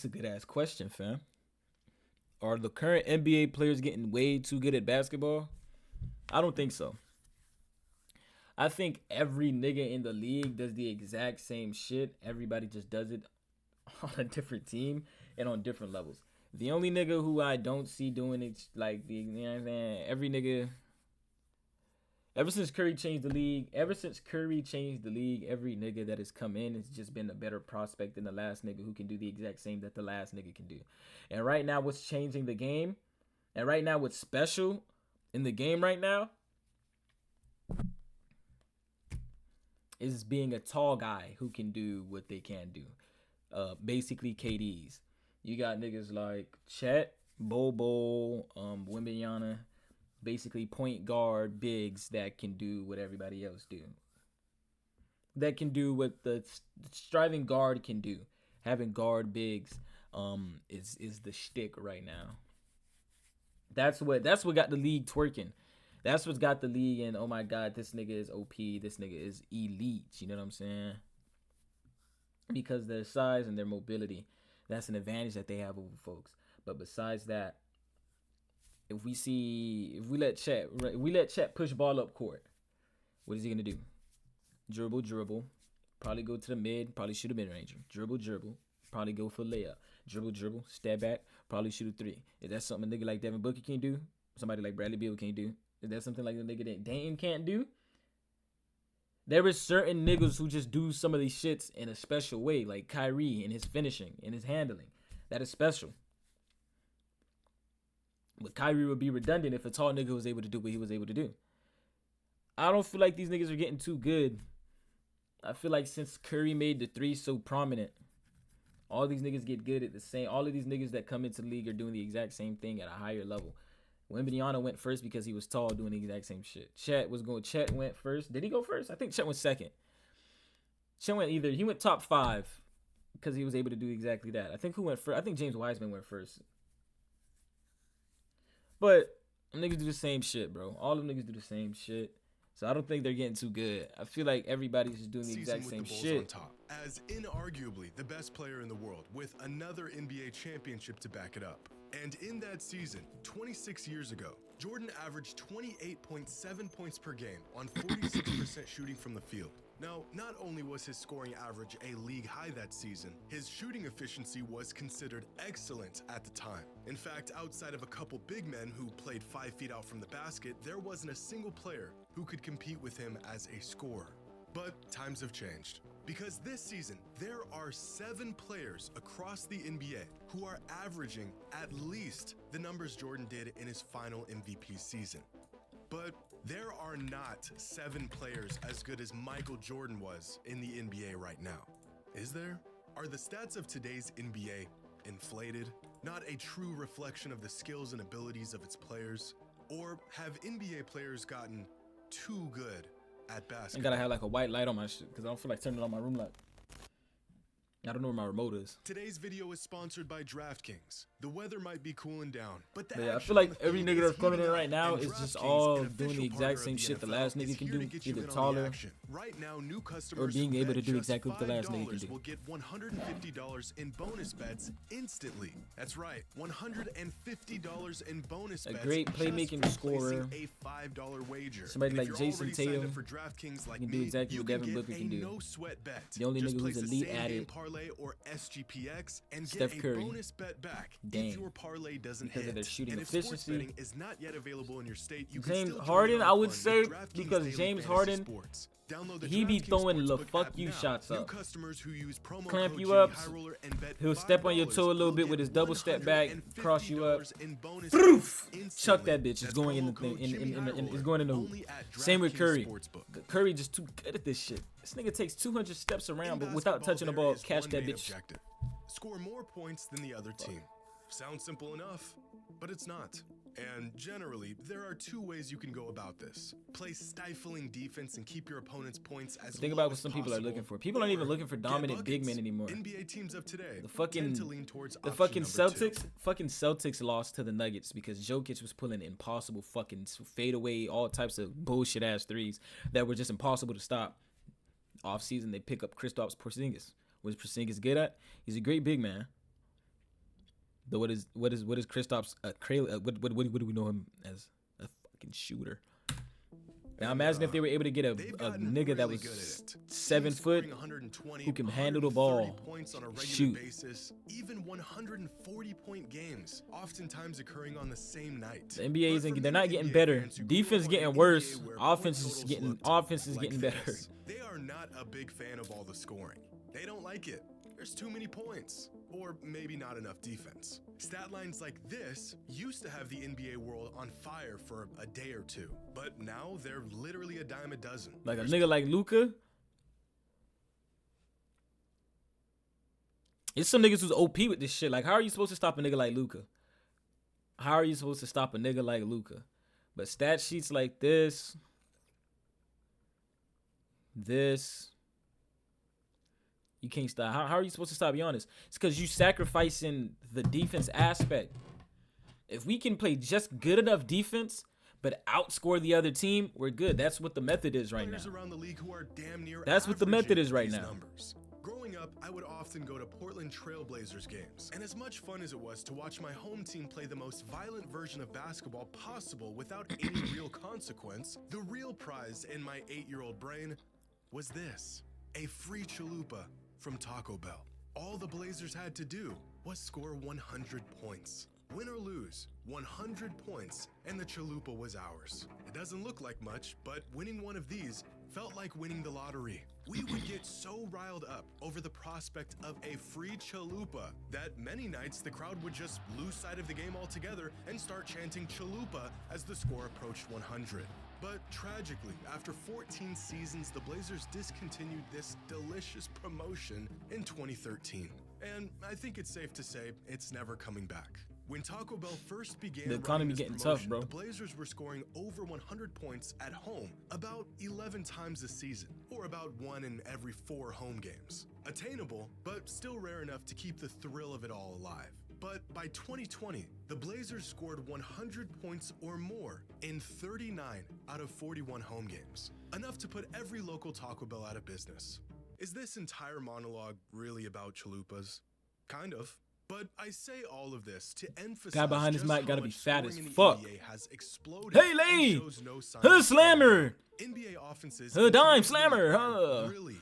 That's a good ass question, fam. Are the current NBA players getting way too good at basketball? I don't think so. I think every nigga in the league does the exact same shit. Everybody just does it on a different team and on different levels. The only nigga who I don't see doing it like the, you know what I'm saying, every nigga ever since Curry changed the league, every nigga that has come in has just been a better prospect than the last nigga who can do the exact same that the last nigga can do. And right now what's changing the game, and right now what's special in the game right now is being a tall guy who can do what they can do. Basically KDs. You got niggas like Chet, Bobo, Wimbyana, basically point guard bigs that can do what everybody else do. That can do what the striving guard can do. Having guard bigs is the shtick right now. That's what got the league twerking. That's what's got the league and oh my god, this nigga is OP, this nigga is elite. You know what I'm saying? Because their size and their mobility, that's an advantage that they have over folks. But besides that, if we let Chet push ball up court, what is he gonna do? Dribble, probably go to the mid, probably shoot a mid ranger. Dribble, probably go for a layup. Dribble, step back, probably shoot a three. Is that something a nigga like Devin Booker can do? Somebody like Bradley Beal can't do? Is that something like the nigga that Dame can't do? There is certain niggas who just do some of these shits in a special way, like Kyrie and his finishing and his handling. That is special. But Kyrie would be redundant if a tall nigga was able to do what he was able to do. I don't feel like these niggas are getting too good. I feel like since Curry made the three so prominent, all these niggas get good at the same. All of these niggas that come into the league are doing the exact same thing at a higher level. Wembanyama went first because he was tall, doing the exact same shit. Chet went first. Did he go first? I think Chet went second. He went top 5 because he was able to do exactly that. I think who went first? I think James Wiseman went first. But niggas do the same shit, bro. All them niggas do the same shit. So I don't think they're getting too good. I feel like everybody's just doing the exact same shit. On top, as inarguably the best player in the world with another NBA championship to back it up. And in that season, 26 years ago, Jordan averaged 28.7 points per game on 46% shooting from the field. Now, not only was his scoring average a league high that season, his shooting efficiency was considered excellent at the time. In fact, outside of a couple big men who played 5 feet out from the basket, there wasn't a single player who could compete with him as a scorer. But times have changed. Because this season, there are 7 players across the NBA who are averaging at least the numbers Jordan did in his final MVP season. But there are not 7 players as good as Michael Jordan was in the NBA right now. Is there? Are the stats of today's NBA inflated? Not a true reflection of the skills and abilities of its players? Or have NBA players gotten too good at basketball? I gotta have like a white light on my shit because I don't feel like turning on my room light. I don't know where my remote is. Today's video is sponsored by DraftKings. The weather might be cooling down, but I feel like every nigga that's coming in right now is just all doing the exact same shit the last nigga can do, either taller right now, new or being able to do exactly what the last nigga can do. Will get $150 in bonus bets instantly. That's right, $150 in bonus bets. A great playmaking scorer, a $5 wager. Somebody like Jason Tatum for DraftKings like can do exactly what Devin Booker can do. No sweat bet. The only nigga who's elite at it, or SGPX and Steph get Curry. a bonus bet back Dang. if your parlay doesn't because hit. of their shooting and if efficiency. sports betting is not yet available in your state, you James can still Harden, join I would fun say, with DraftKings because Daily James Fantasy Harden, Sports. Download the he be DraftKings throwing the Sportsbook fuck app you now. shots New up. customers who use promo Clamp code you Jimmy up. High Roller and bet He'll step on your $5 toe a little bit will with his get double step back, cross you up. $150 in bonus Proof. bets Chuck that instantly. bitch. It's That's going in promo the thing. code Jimmy High It's Roller going in the hoop. only at Same with DraftKings Curry. Sportsbook. Curry just too good at this shit. This nigga takes 200 steps around, but without basketball, touching the there ball, is catch one that main bitch. objective. Score more points than the other team. Sounds simple enough, but it's not. And generally, there are 2 ways you can go about this. Play stifling defense and keep your opponent's points as Think low about what as some people are possible, looking for. People aren't even or looking for get dominant big buckets. men anymore. NBA teams of today The fucking tend to lean towards the option fucking number 2. Celtics lost to the Nuggets because Jokic was pulling impossible fucking fadeaway, all types of bullshit ass threes that were just impossible to stop. Off season, they pick up Kristaps Porzingis. What is Porzingis good at? He's a great big man. Though what is Kristaps what do we know him as? A fucking shooter. Now imagine if they were able to get a nigga that was 7 foot who can handle the ball, shoot. Even 140-point games, oftentimes occurring on the same night. The NBA isn't. They're not getting better. Defense getting worse. Offense is getting better. They are not a big fan of all the scoring. They don't like it. There's too many points. Or maybe not enough defense. Stat lines like this used to have the NBA world on fire for a day or two, but now they're literally a dime a dozen. Like a nigga like Luka. It's some niggas who's OP with this shit. Like, how are you supposed to stop a nigga like Luka? How are you supposed to stop a nigga like Luka? But stat sheets like this. You can't stop. How are you supposed to stop Giannis? It's because you sacrificing the defense aspect. If we can play just good enough defense, but outscore the other team, we're good. That's what the method is right now. That's what the method is right now. Growing up, I would often go to Portland Trailblazers games, and as much fun as it was to watch my home team play the most violent version of basketball possible without any real consequence, the real prize in my 8-year-old brain was this: a free chalupa from Taco Bell. All the Blazers had to do was score 100 points. Win or lose, 100 points, and the chalupa was ours. It doesn't look like much, but winning one of these felt like winning the lottery. We would get so riled up over the prospect of a free chalupa that many nights the crowd would just lose sight of the game altogether and start chanting chalupa as the score approached 100. But tragically, after 14 seasons, the Blazers discontinued this delicious promotion in 2013. And I think it's safe to say it's never coming back. When Taco Bell first began the economy getting tough, bro. The Blazers were scoring over 100 points at home about 11 times a season, or about 1 in every 4 home games. Attainable, but still rare enough to keep the thrill of it all alive. But by 2020, the Blazers scored 100 points or more in 39 out of 41 home games, enough to put every local Taco Bell out of business. Is this entire monologue really about chalupas? Kind of. But I say all of this to emphasize guy behind his mic gotta be fat as fuck. Hey, Lee! Her slammer! NBA offenses. Her dime slammer, Really?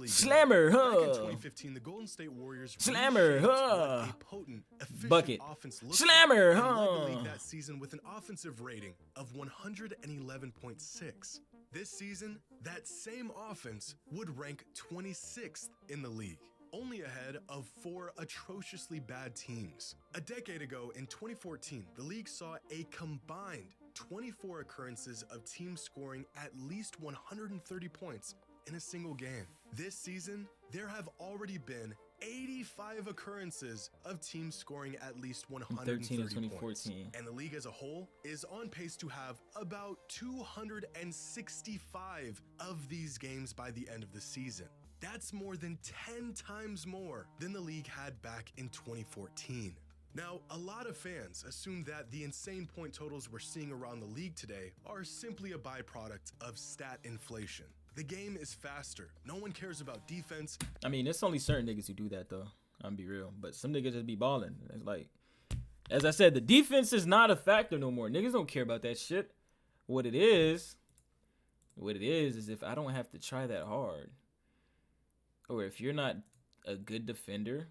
Slammer, Back in huh? 2015, the Golden State Warriors Slammer, reshaped huh? what a potent, efficient Bucket. offense looked Slammer, like and led the huh? league that season with an offensive rating of 111.6. This season, that same offense would rank 26th in the league, only ahead of 4 atrociously bad teams. A decade ago, in 2014, the league saw a combined 24 occurrences of teams scoring at least 130 points in a single game. This season, there have already been 85 occurrences of teams scoring at least 130 points. And the league as a whole is on pace to have about 265 of these games by the end of the season. That's more than 10 times more than the league had back in 2014. Now, a lot of fans assume that the insane point totals we're seeing around the league today are simply a byproduct of stat inflation. The game is faster. No one cares about defense. I mean, it's only certain niggas who do that, though. I'm be real. But some niggas just be balling. It's like, as I said, the defense is not a factor no more. Niggas don't care about that shit. What it is if I don't have to try that hard, or if you're not a good defender,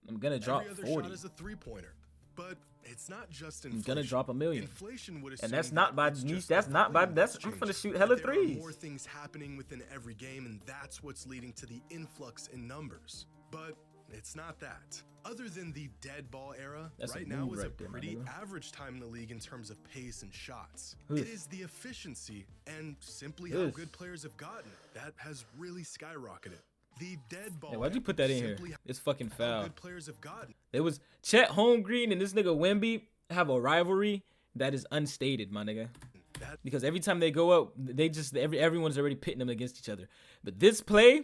I'm gonna drop 40. Every other shot is a three-pointer, but it's not just inflation. I'm gonna drop $1 million. Inflation would assume And that's not by it's me. just That's the not by. volume That's that's I'm gonna changing. shoot hella There are threes. more things happening within every game, and that's what's leading to the influx in numbers. But it's not that. Other than the dead ball era, That's a right now move is right a there, my pretty nigga. average time in the league in terms of pace and shots. Oof. It is the efficiency and simply how Oof. good players have gotten that has really skyrocketed. The dead ball. Hey, why'd you put that in here? simply It's fucking how foul. good players have gotten. It was Chet Holmgren and this nigga Wemby have a rivalry that is unstated, my nigga. That Because every time they go up, they just everyone's already pitting them against each other. But this play,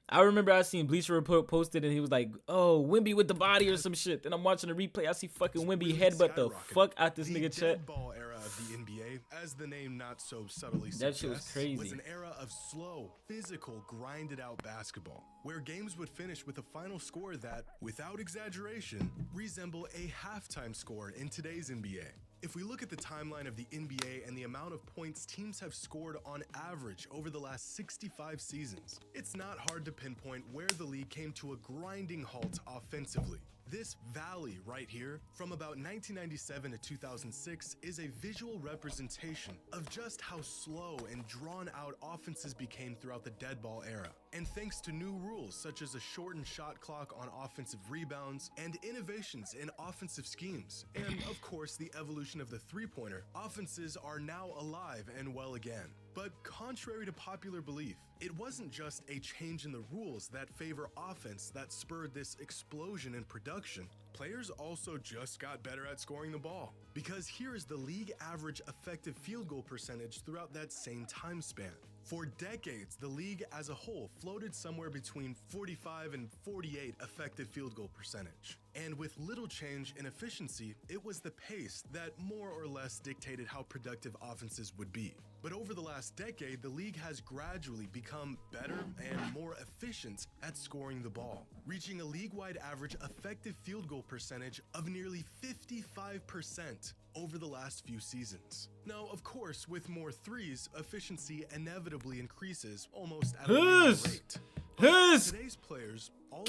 I remember I seen Bleacher Report posted and he was like, "Oh, Wemby with the body or some shit." Then I'm watching the replay, I see fucking Wemby really headbutt the skyrocketed. fuck out this The nigga dead Chet. ball era of the NBA, as the name not so subtly That shit was suggests, crazy. was an era of slow, physical, grinded-out basketball, where games would finish with a final score that, without exaggeration, resemble a halftime score in today's NBA. If we look at the timeline of the NBA and the amount of points teams have scored on average over the last 65 seasons, it's not hard to pinpoint where the league came to a grinding halt offensively. This valley right here, from about 1997 to 2006, is a visual representation of just how slow and drawn out offenses became throughout the dead ball era. And thanks to new rules such as a shortened shot clock on offensive rebounds and innovations in offensive schemes, and of course the evolution of the three-pointer, offenses are now alive and well again. But contrary to popular belief, it wasn't just a change in the rules that favor offense that spurred this explosion in production. Players also just got better at scoring the ball. Because here is the league average effective field goal percentage throughout that same time span. For decades, the league as a whole floated somewhere between 45 and 48 effective field goal percentage. And with little change in efficiency, it was the pace that more or less dictated how productive offenses would be. But over the last decade, the league has gradually become better and more efficient at scoring the ball, reaching a league-wide average effective field goal percentage of nearly 55% over the last few seasons. Now, of course, with more threes, efficiency inevitably increases almost at a linear rate. But today's players also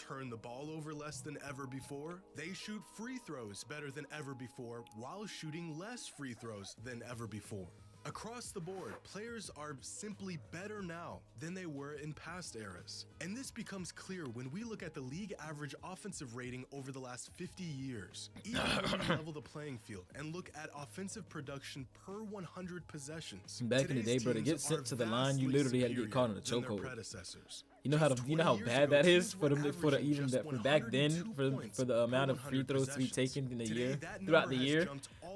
turn the ball over less than ever before. They shoot free throws better than ever before while shooting less free throws than ever before. Across the board, players are simply better now than they were in past eras. And this becomes clear when we look at the league average offensive rating over the last 50 years. Even when we level the playing field and look at offensive production per 100 possessions. Back in the day, bro, to get sent to the line, you literally had to get caught in a chokehold. You know how bad that is for back then for the amount of free throws to be taken in a year throughout the year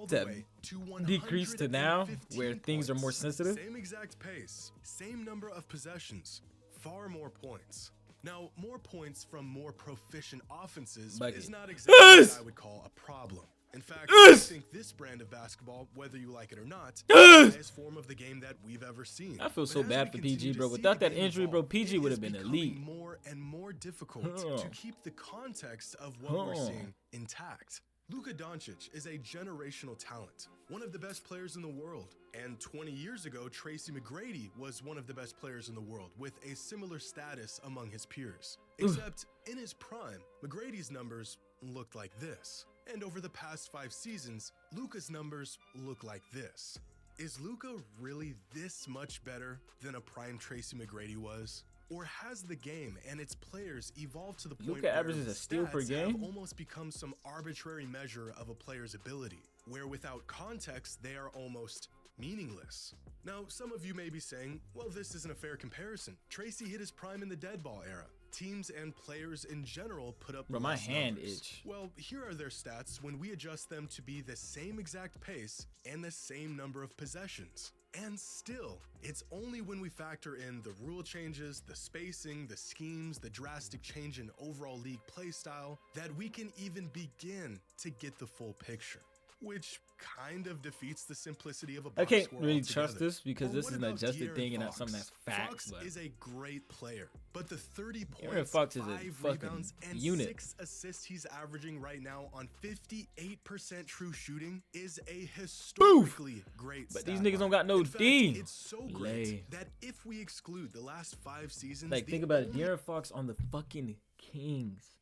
to decrease to now where things are more sensitive. Same exact pace, same number of possessions, far more points. Now, more points from more proficient offenses is not exactly what I would call a problem. In fact, I think this brand of basketball, whether you like it or not, is the highest form of the game that we've ever seen. I feel so bad for PG, bro. Without that injury, bro, PG would have been elite. More and more difficult to keep the context of what we're seeing intact. Luka Doncic is a generational talent, one of the best players in the world. And 20 years ago, Tracy McGrady was one of the best players in the world with a similar status among his peers. Except in his prime, McGrady's numbers looked like this. And over the past 5 seasons, Luka's numbers look like this. Is Luka really this much better than a prime Tracy McGrady was? Or has the game and its players evolved to the point Luka where averages a steal per game? have almost become some arbitrary measure of a player's ability, where without context, they are almost meaningless? Now, some of you may be saying, well, this isn't a fair comparison. Tracy hit his prime in the dead ball era. Teams and players in general put up my less hand numbers. itch. Well, here are their stats when we adjust them to be the same exact pace and the same number of possessions. And still, it's only when we factor in the rule changes, the spacing, the schemes, the drastic change in overall league play style that we can even begin to get the full picture. Which kind of defeats the simplicity of a box I can't score really altogether. trust this because this is an adjusted thing and not Fox? something that's facts. Fox But is a great player, but the 30 De'Aaron points, Fox is a 5 fucking rebounds, and unit. 6 assists he's averaging right now on 58% true shooting is a historically great But stat these niggas line. don't got no In fact, D. It's so Lay. great that if we exclude the last 5 seasons, like, the think about it. only De'Aaron Fox on the fucking Kings.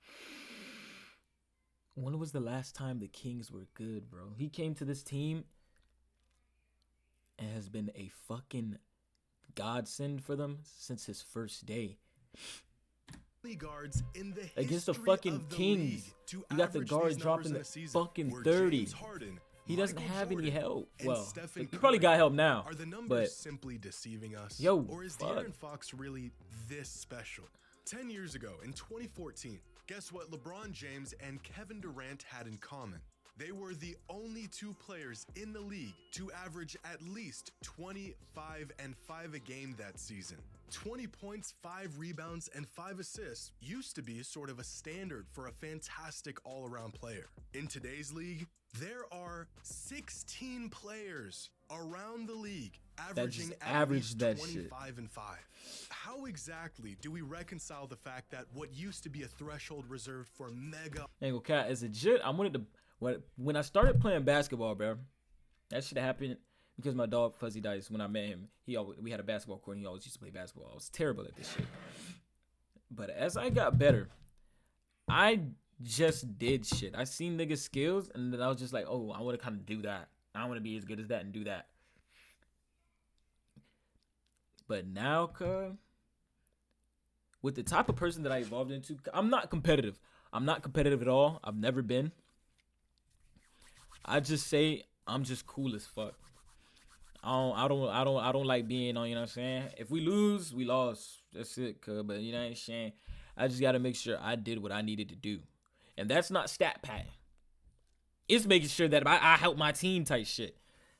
When was the last time the Kings were good, bro? He came to this team and has been a fucking godsend for them since his first day. guards in the Against the history fucking of the Kings, league to you got the average guard these dropping numbers the in a season fucking were 30. James Harden, He doesn't Michael have any Jordan, help. and Well, Stephen he probably got Curry. help now. Are the numbers But simply deceiving us? Yo, or is fuck. De'Aaron Fox really this special? 10 years ago, in 2014, guess what LeBron James and Kevin Durant had in common? They were the only 2 players in the league to average at least 25 and 5 a game that season. 20 points, 5 rebounds, and 5 assists used to be sort of a standard for a fantastic all-around player. In today's league, There are 16 players around the league just averaging at average least that 25 and 5. How exactly do we reconcile the fact that what used to be a threshold reserved for mega Angle cat as a jit? I wanted to when I started playing basketball, bro. That shit happened because my dog Fuzzy Dice. When I met him, we had a basketball court. And he always used to play basketball. I was terrible at this shit. But as I got better, I just did shit. I seen niggas' skills, and then I was just like, oh, I want to kind of do that. I want to be as good as that and do that. But now, cuz, with the type of person that I evolved into, I'm not competitive. I'm not competitive at all. I've never been. I just say I'm just cool as fuck. I don't like being on, you know what I'm saying? If we lose, we lost. That's it, cuz. But you know what I'm saying? I just gotta make sure I did what I needed to do. And that's not stat padding. It's making sure that I help my team type shit.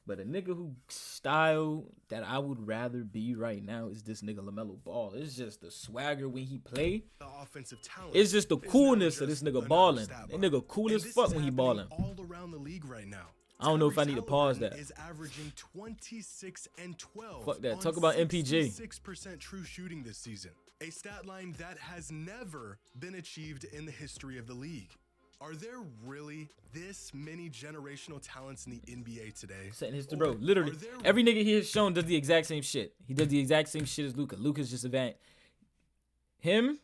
But a nigga who style that I would rather be right now is this nigga LaMelo Ball. It's just the swagger when he play. the offensive talent? It's just the is now coolness of this just nigga another balling. stat That line. nigga cool And as this fuck is when he happening balling. all around the league right now. I don't know if I Tyrese need to pause Halliburton that. is averaging 26 and 12. Fuck that. on Talk about MPJ. 66% true shooting this season. A stat line that has never been achieved in the history of the league. Are there really this many generational talents in the NBA today? Setting history, Or bro. Literally, are there every nigga he has shown does the exact same shit. He does the exact same shit as Luka. Luka's just a van. Him.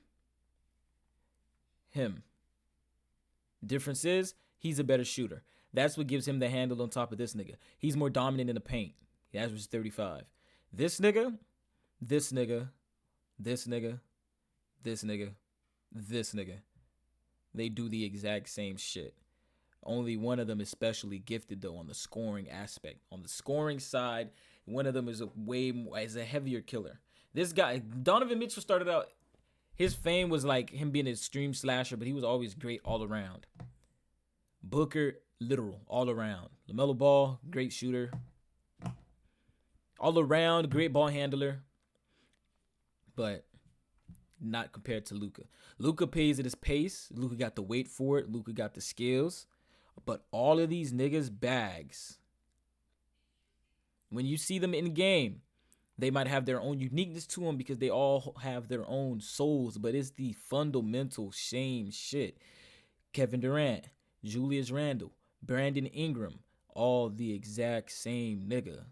Difference is he's a better shooter. That's what gives him the handle on top of this nigga. He's more dominant in the paint. He averages 35. This nigga, this nigga, this nigga, this nigga, this nigga. They do the exact same shit. Only one of them is specially gifted though on the scoring aspect. On the scoring side, one of them is a heavier killer. This guy, Donovan Mitchell, started out, his fame was like him being an extreme slasher, but he was always great all around. Booker, literal, all around. LaMelo Ball, great shooter. All around, great ball handler. But not compared to Luka. Luka plays at his pace. Luka got the weight for it. Luka got the skills. But all of these niggas bags. When you see them in game, they might have their own uniqueness to them because they all have their own souls. But it's the fundamental same shit. Kevin Durant, Julius Randle, Brandon Ingram, all the exact same nigga.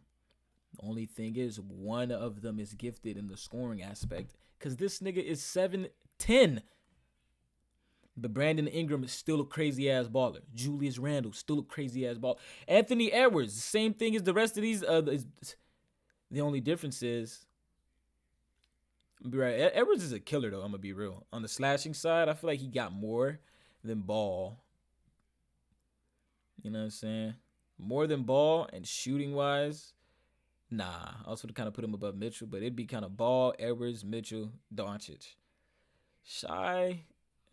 The only thing is one of them is gifted in the scoring aspect because this nigga is 7'10". But Brandon Ingram is still a crazy ass baller. Julius Randle still a crazy ass baller. Anthony Edwards, same thing as the rest of these. The only difference is, I'll be right. Edwards is a killer though. I'm gonna be real. On the slashing side, I feel like he got more than Ball. You know what I'm saying? More than Ball, and shooting wise, nah. I also kind of put him above Mitchell, but it'd be kind of Ball, Edwards, Mitchell, Doncic. Shy,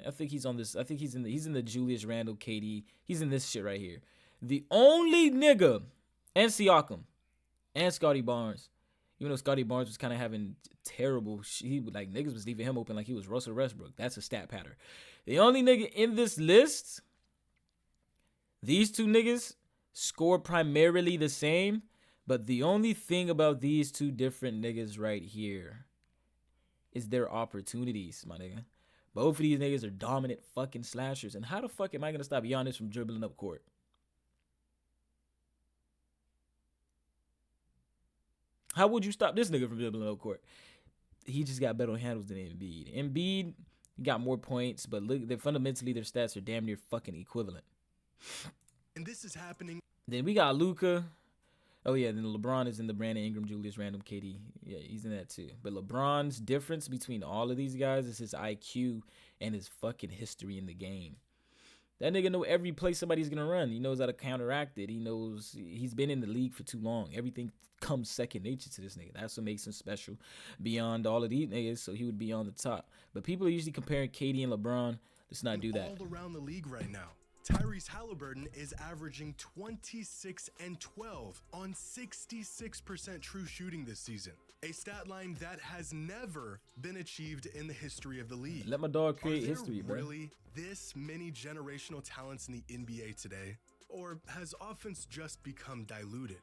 I think he's on this. I think he's in the Julius Randle, KD. He's in this shit right here. The only nigga, and Siakam, and Scotty Barnes. Even though Scotty Barnes was kind of having terrible, like niggas was leaving him open like he was Russell Westbrook. That's a stat pattern. The only nigga in this list, these two niggas score primarily the same, but the only thing about these two different niggas right here is their opportunities, my nigga. Both of these niggas are dominant fucking slashers. And how the fuck am I going to stop Giannis from dribbling up court? How would you stop this nigga from dribbling up court? He just got better handles than Embiid. Embiid got more points, but look, fundamentally their stats are damn near fucking equivalent. And this is happening. Then we got Luka. Oh yeah, then LeBron is in the Brandon Ingram, Julius Randle, KD. Yeah, he's in that too. But LeBron's difference between all of these guys is his IQ and his fucking history in the game. That nigga know every play somebody's gonna run. He knows how to counteract it. He knows he's been in the league for too long. Everything comes second nature to this nigga. That's what makes him special beyond all of these niggas. So he would be on the top. But people are usually comparing KD and LeBron. Let's not do that. All around the league right now. Tyrese Halliburton is averaging 26 and 12 on 66% true shooting this season. A stat line that has never been achieved in the history of the league. Let my dog create history, bro. Really this many generational talents in the NBA today? Or has offense just become diluted?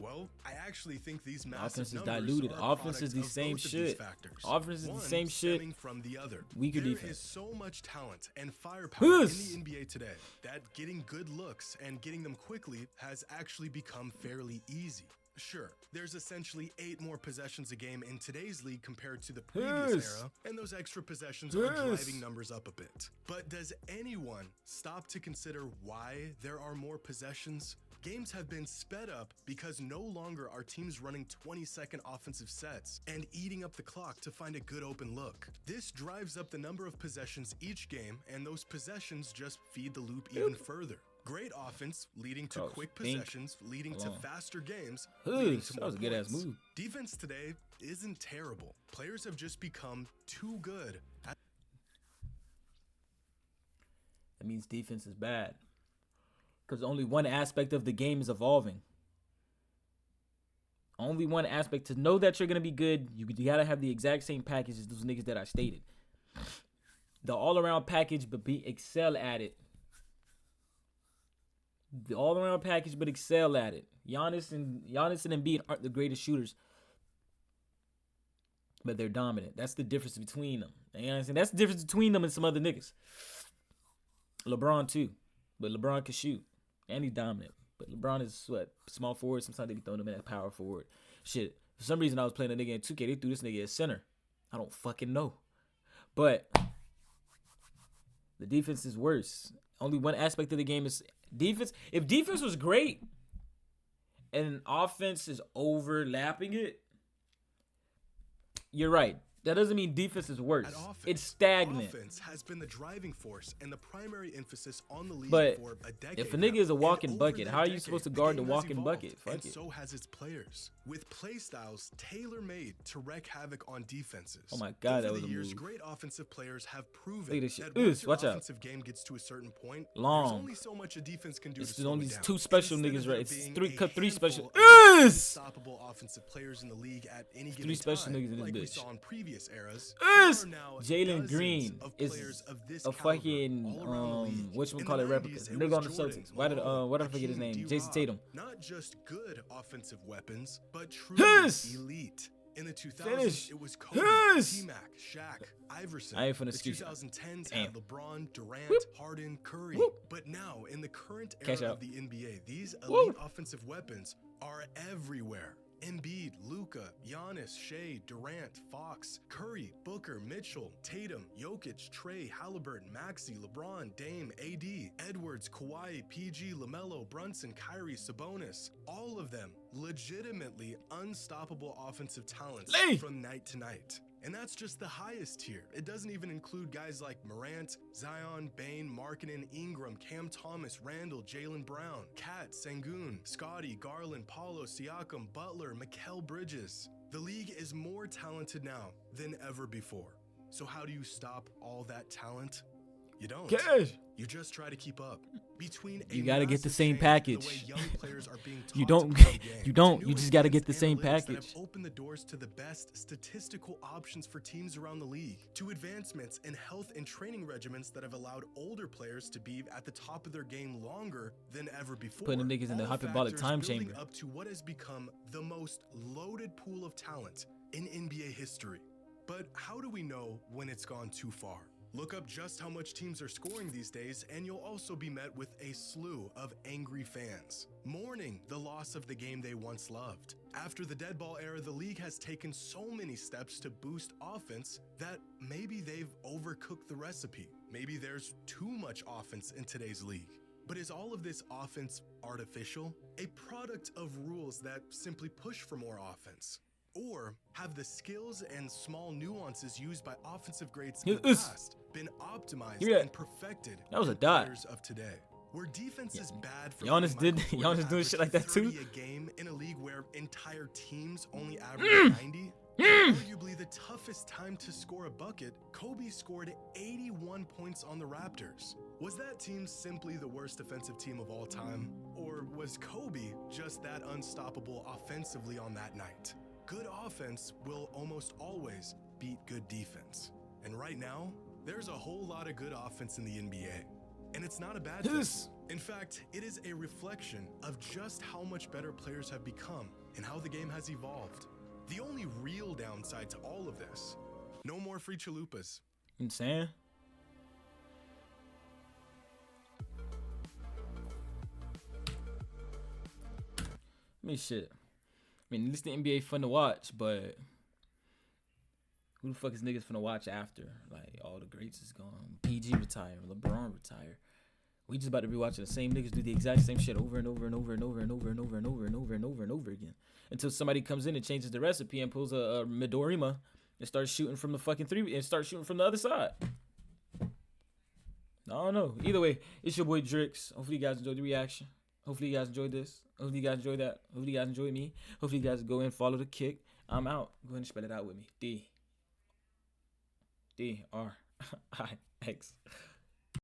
Well, I actually think these massive Offense is numbers diluted. are a Offense is product the of same both of these shit. factors. Offense is the One same shit. stemming from the other. Weaker There defense. is so much talent and firepower in Yes. the NBA today that getting good looks and getting them quickly has actually become fairly easy. Sure, there's essentially 8 more possessions a game in today's league compared to the previous Yes. era, and those extra possessions are Yes. driving numbers up a bit. But does anyone stop to consider why there are more possessions? Games have been sped up because no longer are teams running 20-second offensive sets and eating up the clock to find a good open look. This drives up the number of possessions each game, and those possessions just feed the loop even further. Great offense leading to Cross, quick think, possessions, leading to along. faster games, leading to That more was a good ass points. move. Defense today isn't terrible. Players have just become too good at That means defense is bad. Because only one aspect of the game is evolving. Only one aspect. To know that you're going to be good, you got to have the exact same package as those niggas that I stated. The all-around package, but excel at it. The all-around package, but excel at it. Giannis and Embiid aren't the greatest shooters, but they're dominant. That's the difference between them. You know what I'm saying? That's the difference between them and some other niggas. LeBron too, but LeBron can shoot and he's dominant. But LeBron is what, small forward. Sometimes they be throwing him in at power forward. Shit. For some reason, I was playing a nigga in 2K. They threw this nigga at center. I don't fucking know. But the defense is worse. Only one aspect of the game is defense. If defense was great and offense is overlapping it, you're right. That doesn't mean defense is worse. At offense, It's stagnant. Offense has been the driving force and the primary emphasis on the league But for a decade. if a nigga is a now. walking And over bucket, that how are you decade, supposed to the guard the game has walking evolved, bucket? Fuck and it. so has its players, with play styles tailor-made to wreak havoc on defenses. Oh my God, that Over was the a years, move. great offensive players have proven Look at this shit. that once your Watch out. offensive game gets to a certain point, Long. there's only so much a defense can do It's to slow only it down. two special Instead niggas, of there right? It's being three a special. handful of unstoppable offensive players in the league at any given Three special time, niggas in this like we bitch. saw in previous eras. Yes! There are now Jalen dozens Green of is players of this a caliber fucking all around the league. whatchamacallit In the replica. 90s, The it nigga was on the Jordan, Celtics. Why did I forget his Hakeem, name? D. Jason Rob. Tatum. Not just good offensive weapons, but truly Yes! elite. In the 2000s, Finish. it was Kobe, Yes! T-Mac, Shaq, Iverson. I ain't finna The excuse you. 2010s Damn. had LeBron, Durant, Whoop. Harden, Curry. Whoop. But now, in the current Cash era out. of the NBA, these elite Whoop. offensive weapons are everywhere. Embiid, Luka, Giannis, Shea, Durant, Fox, Curry, Booker, Mitchell, Tatum, Jokic, Trey, Halliburton, Maxey, LeBron, Dame, AD, Edwards, Kawhi, PG, LaMelo, Brunson, Kyrie, Sabonis. All of them legitimately unstoppable offensive talents Lee. from night to night. And that's just the highest tier. It doesn't even include guys like Morant, Zion, Bane, Markkanen, Ingram, Cam Thomas, Randall, Jaylen Brown, Kat, Sengun, Scotty, Garland, Paulo, Siakam, Butler, Mikal Bridges. The league is more talented now than ever before. So how do you stop all that talent? You don't. Cash. You just try to keep up. Between a You gotta get the massive same change in package. the way young players are being You taught don't- to play the game, you don't. to You new just gotta get advanced the same analytics that package. have opened the doors to the best statistical options for teams around the league, to advancements in health and training regimens that have allowed older players to be at the top of their game longer than ever before. Putting the niggas in the All hyperbolic factors time building chamber. up to what has become the most loaded pool of talent in NBA history. But how do we know when it's gone too far? Look up just how much teams are scoring these days, and you'll also be met with a slew of angry fans, mourning the loss of the game they once loved. After the dead ball era, the league has taken so many steps to boost offense that maybe they've overcooked the recipe. Maybe there's too much offense in today's league. But is all of this offense artificial? A product of rules that simply push for more offense? Or have the skills and small nuances used by offensive greats in the Yes. past been optimized Yeah. and perfected That was a in dot. players of today? Where defense is bad for Giannis letting did- Michael Giannis Jordan doing shit like that average too? 30 a game in a league where entire teams only average 90? Arguably the toughest time to score a bucket, Kobe scored 81 points on the Raptors. Was that team simply the worst defensive team of all time? Or was Kobe just that unstoppable offensively on that night? Good offense will almost always beat good defense. And right now, there's a whole lot of good offense in the NBA. And it's not a bad thing. In fact, it is a reflection of just how much better players have become and how the game has evolved. The only real downside to all of this, no more free chalupas. Insane. I mean, shit. I mean, at least the NBA fun to watch, but who the fuck is niggas finna watch after? Like, all the greats is gone. PG retire, LeBron retire. We just about to be watching the same niggas do the exact same shit over and over and over and over and over and over and over and over and over and over again. Until somebody comes in and changes the recipe and pulls a Midorima and starts shooting from the fucking three and starts shooting from the other side. I don't know. Either way, it's your boy Drix. Hopefully you guys enjoyed the reaction. Hopefully you guys enjoyed this. Hopefully you guys enjoyed that. Hopefully you guys enjoyed me. Hopefully you guys go and follow the kick. I'm out. Go ahead and spell it out with me. D-R-I-X.